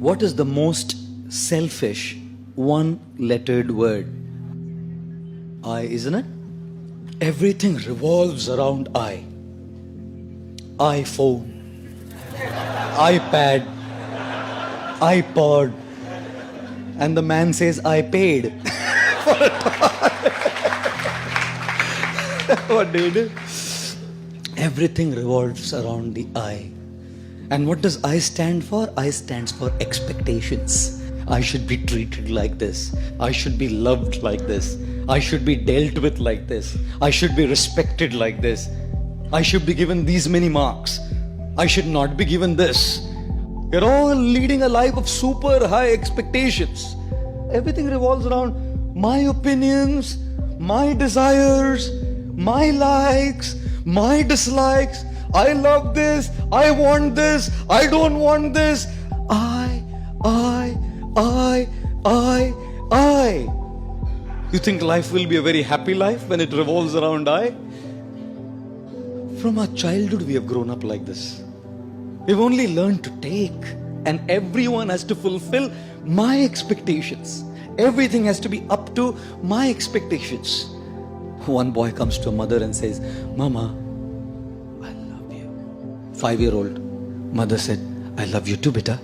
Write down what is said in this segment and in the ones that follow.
What is the most selfish one-lettered word? I, isn't it? Everything revolves around I. iPhone, iPad, iPod, and the man says, I paid for a toy. What do you do? Everything revolves around the I. And what does I stand for? I stands for expectations. I should be treated like this. I should be loved like this. I should be dealt with like this. I should be respected like this. I should be given these many marks. I should not be given this. We're all leading a life of super high expectations. Everything revolves around my opinions, my desires, my likes, my dislikes. I love this, I want this, I don't want this. I. You think life will be a very happy life when it revolves around I? From our childhood we have grown up like this. We've only learned to take, and everyone has to fulfill my expectations. Everything has to be up to my expectations. One boy comes to a mother and says, Mama, I love you. 5-year-old. Mother said, I love you too, beta.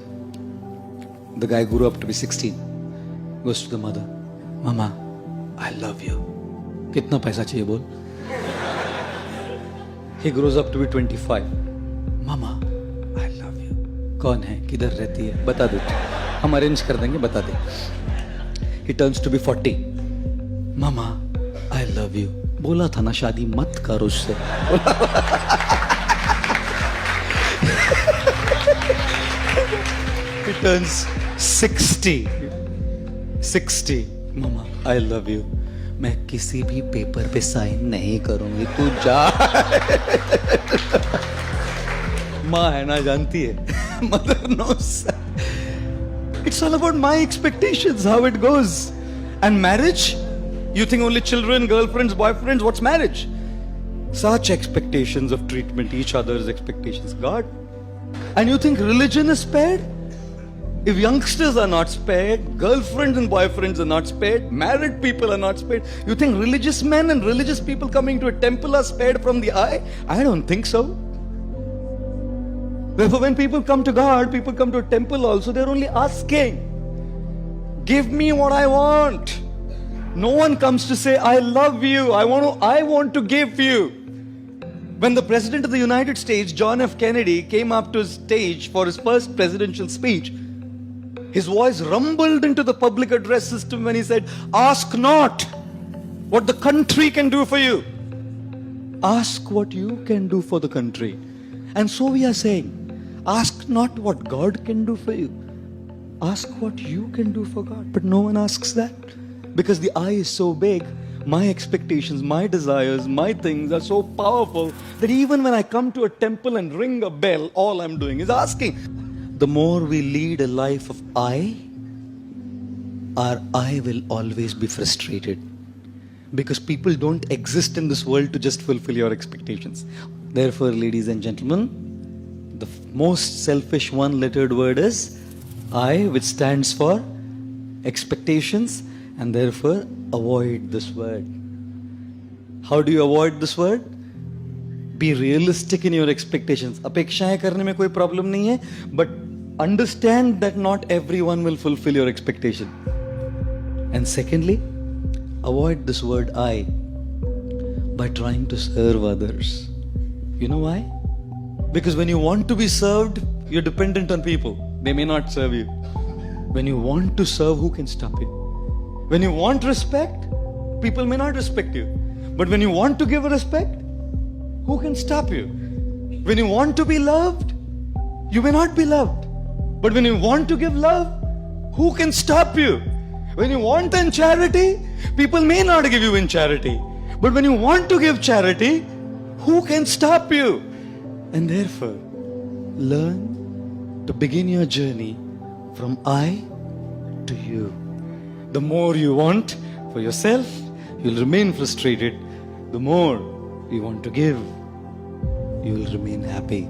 The guy grew up to be 16. Goes to the mother, Mama, I love you. Kitna paisa chahiye bol? He grows up to be 25. Mama, I love you. कौन है? किधर रहती है? बता दो. हम arrange कर देंगे, बता दे. He turns to be 40. Mama, I love you. बोला था ना शादी मत करो उससे. He turns 60. Mama, I love you. मैं किसी भी पेपर पे साइन नहीं करूंगी, तू जा. माँ है ना, जानती है. Mother knows. It's all about my expectations, how it goes. And marriage? You think only children, girlfriends, boyfriends? What's marriage? Such expectations of treatment, each other's expectations. God. And you think religion is spared? If youngsters are not spared, girlfriends and boyfriends are not spared, married people are not spared, you think religious men and religious people coming to a temple are spared from the eye? I don't think so. Therefore, when people come to God, people come to a temple also, they're only asking, give me what I want. No one comes to say, I love you, I want to give you. When the President of the United States, John F. Kennedy, came up to his stage for his first presidential speech, his voice rumbled into the public address system when he said, ask not what the country can do for you. Ask what you can do for the country. And so we are saying, ask not what God can do for you. Ask what you can do for God. But no one asks that. Because the I is so big, my expectations, my desires, my things are so powerful that even when I come to a temple and ring a bell, all I'm doing is asking. The more we lead a life of I, our I will always be frustrated. Because people don't exist in this world to just fulfill your expectations. Therefore, ladies and gentlemen, the most selfish one-lettered word is I, which stands for expectations, and therefore avoid this word. How do you avoid this word? Be realistic in your expectations. अपेक्षाएं करने में कोई problem नहीं है, but understand that not everyone will fulfill your expectation. And secondly, avoid this word I by trying to serve others. You know why? Because when you want to be served, you're dependent on people. They may not serve you. When you want to serve, who can stop you? When you want respect, people may not respect you. But when you want to give respect, who can stop you? When you want to be loved, you may not be loved. But when you want to give love, who can stop you? When you want in charity, people may not give you in charity. But when you want to give charity, who can stop you? And therefore, learn to begin your journey from I to you. The more you want for yourself, you'll remain frustrated. The more you want to give, you will remain happy.